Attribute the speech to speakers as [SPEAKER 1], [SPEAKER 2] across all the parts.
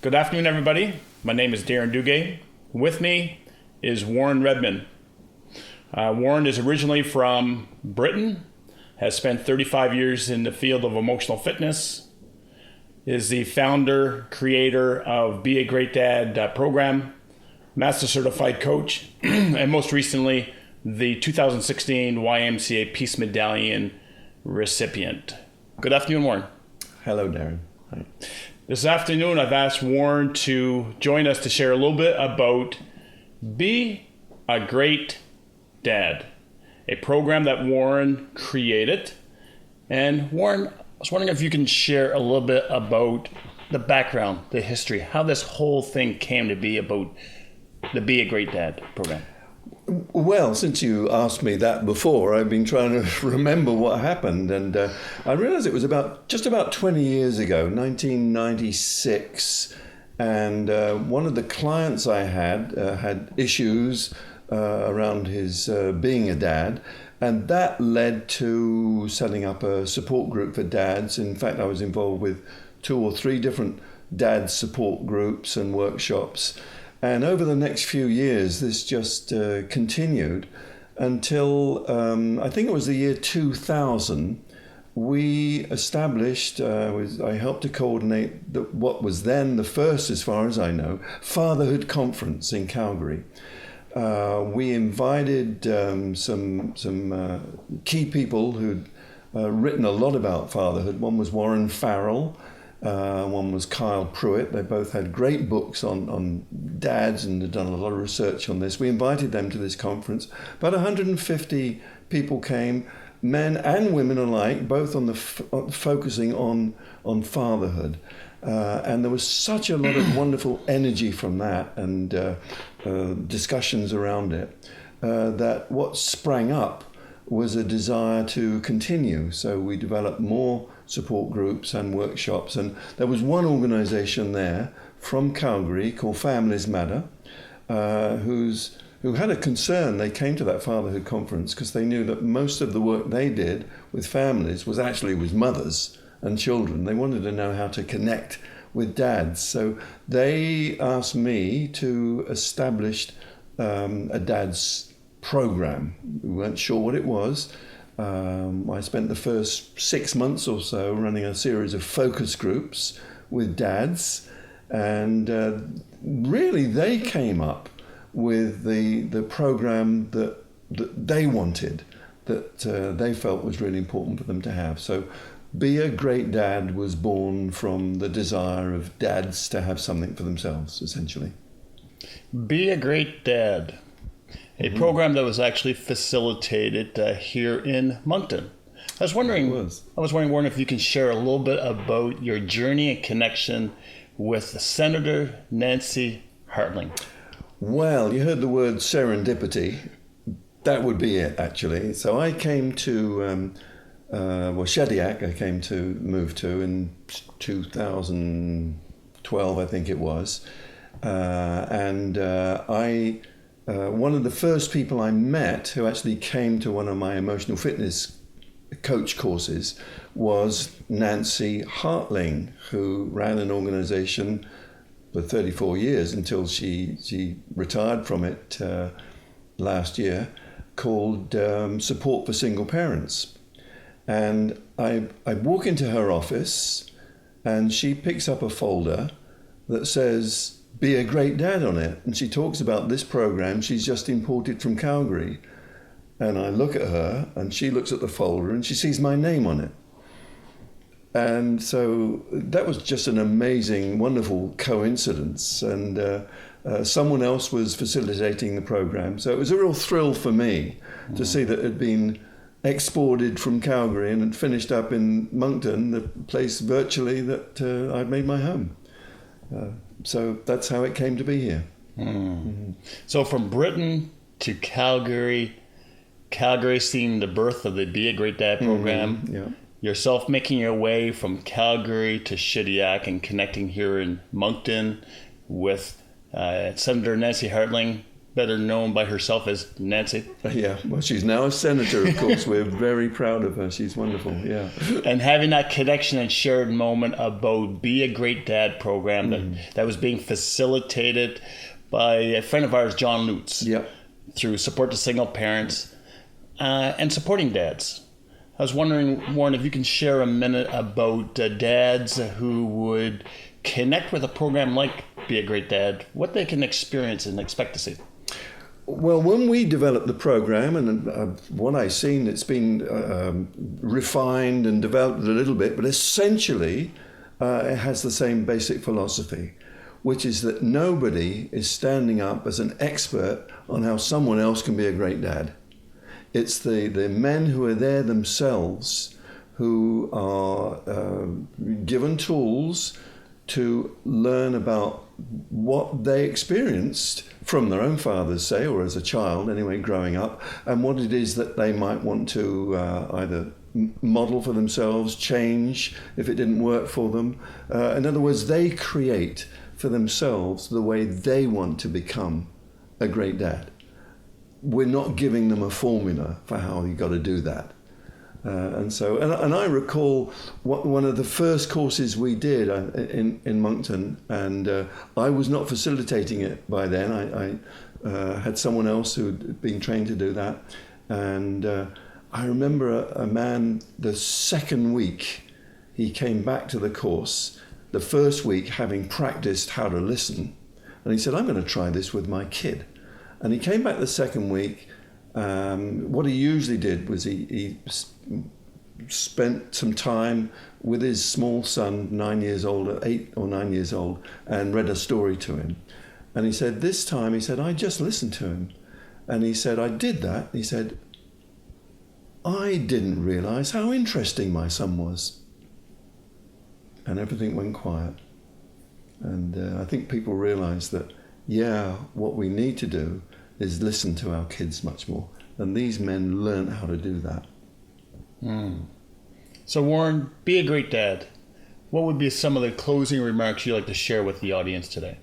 [SPEAKER 1] Good afternoon, everybody. My name is Darren Duguay. With me is Warren Redman. Warren is originally from Britain, has spent 35 years in the field of emotional fitness, is the founder, creator of Be a Great Dad program, Master Certified Coach, and most recently, the 2016 YMCA Peace Medallion recipient. Good afternoon, Warren.
[SPEAKER 2] Hello, Darren. Hi.
[SPEAKER 1] This afternoon, I've asked Warren to join us to share a little bit about Be a Great Dad, a program that Warren created. And Warren, I was wondering if you can share a little bit about the background, the history, how this whole thing came to be about the Be a Great Dad program.
[SPEAKER 2] Well, since you asked me that before, I've been trying to remember what happened, and I realized it was just about 20 years ago, 1996, and one of the clients I had issues around his being a dad, and that led to setting up a support group for dads. In fact, I was involved with 2 or 3 different dad support groups and workshops. And over the next few years, this just continued until I think it was the year 2000. We established, I helped to coordinate what was then the first, as far as I know, fatherhood conference in Calgary. We invited some key people who'd written a lot about fatherhood. One was Warren Farrell. One was Kyle Pruitt. They both had great books on dads and had done a lot of research on this. We invited them to this conference. About 150 people came, men and women alike, both on focusing on fatherhood. And there was such a lot of wonderful energy from that and discussions around it that what sprang up was a desire to continue. So we developed more support groups and workshops. And there was one organization there from Calgary called Families Matter, who had a concern. They came to that fatherhood conference because they knew that most of the work they did with families was actually with mothers and children. They wanted to know how to connect with dads. So they asked me to establish a dad's program. We weren't sure what it was. I spent the first 6 months or so running a series of focus groups with dads, and really they came up with the program that they wanted, that they felt was really important for them to have. So Be a Great Dad was born from the desire of dads to have something for themselves, essentially.
[SPEAKER 1] Be a Great Dad. A program that was actually facilitated here in Moncton. I was wondering, Warren, if you can share a little bit about your journey and connection with Senator Nancy Hartling.
[SPEAKER 2] Well, you heard the word serendipity. That would be it, actually. So I came to Shediac. I came to move to in 2012, I think it was, one of the first people I met who actually came to one of my emotional fitness coach courses was Nancy Hartling, who ran an organization for 34 years until she retired from it last year, called Support for Single Parents. And I walk into her office and she picks up a folder that says Be a Great Dad on it. And she talks about this program she's just imported from Calgary. And I look at her and she looks at the folder and she sees my name on it. And so that was just an amazing, wonderful coincidence. And someone else was facilitating the program. So it was a real thrill for me to see that it had been exported from Calgary and had finished up in Moncton, the place virtually that I'd made my home. So that's how it came to be here.
[SPEAKER 1] So from Britain to Calgary seeing the birth of the Be a Great Dad program, yourself making your way from Calgary to Shediac and connecting here in Moncton with Senator Nancy Hartling, better known by herself as Nancy.
[SPEAKER 2] Yeah, well, she's now a senator, of course. We're very proud of her. She's wonderful, yeah.
[SPEAKER 1] And having that connection and shared moment about Be a Great Dad program that was being facilitated by a friend of ours, John Lutz, through Support to Single Parents and supporting dads. I was wondering, Warren, if you can share a minute about dads who would connect with a program like Be a Great Dad, what they can experience and expect to see.
[SPEAKER 2] Well, when we developed the program, and what I've seen, it's been refined and developed a little bit, but essentially it has the same basic philosophy, which is that nobody is standing up as an expert on how someone else can be a great dad. It's the men who are there themselves who are given tools to learn about what they experienced from their own fathers, say, or as a child anyway, growing up, and what it is that they might want to either model for themselves, change if it didn't work for them. In other words, they create for themselves the way they want to become a great dad. We're not giving them a formula for how you got to do that. And I recall one of the first courses we did in Moncton, and I was not facilitating it by then. I had someone else who had been trained to do that. And I remember a man, the second week, he came back to the course, the first week having practiced how to listen. And he said, I'm going to try this with my kid. And he came back the second week. What he usually did was he spent some time with his small son, 9 years old, 8 or 9 years old, and read a story to him. And he said, this time, he said, I just listened to him. And he said, I did that. He said, I didn't realize how interesting my son was. And everything went quiet. And I think people realize that, what we need to do is listen to our kids much more. And these men learn how to do that.
[SPEAKER 1] So Warren, Be a Great Dad. What would be some of the closing remarks you'd like to share with the audience today?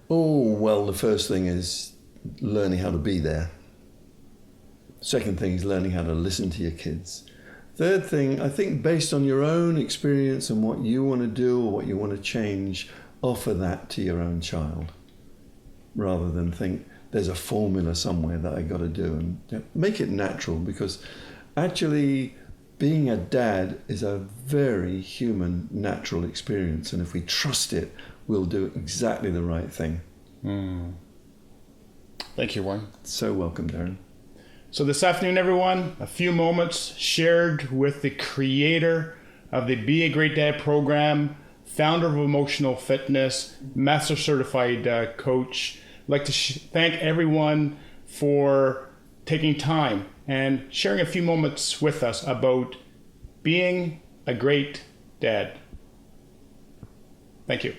[SPEAKER 2] Oh, well, the first thing is learning how to be there. Second thing is learning how to listen to your kids. Third thing, I think based on your own experience and what you want to do or what you want to change, offer that to your own child, rather than think there's a formula somewhere that I got to do. And make it natural, because actually being a dad is a very human, natural experience. And if we trust it, we'll do exactly the right thing.
[SPEAKER 1] Thank you, Warren.
[SPEAKER 2] So welcome, Darren.
[SPEAKER 1] So this afternoon, everyone, a few moments shared with the creator of the Be a Great Dad program, founder of Emotional Fitness, master certified coach. I'd like to thank everyone for taking time and sharing a few moments with us about being a great dad. Thank you.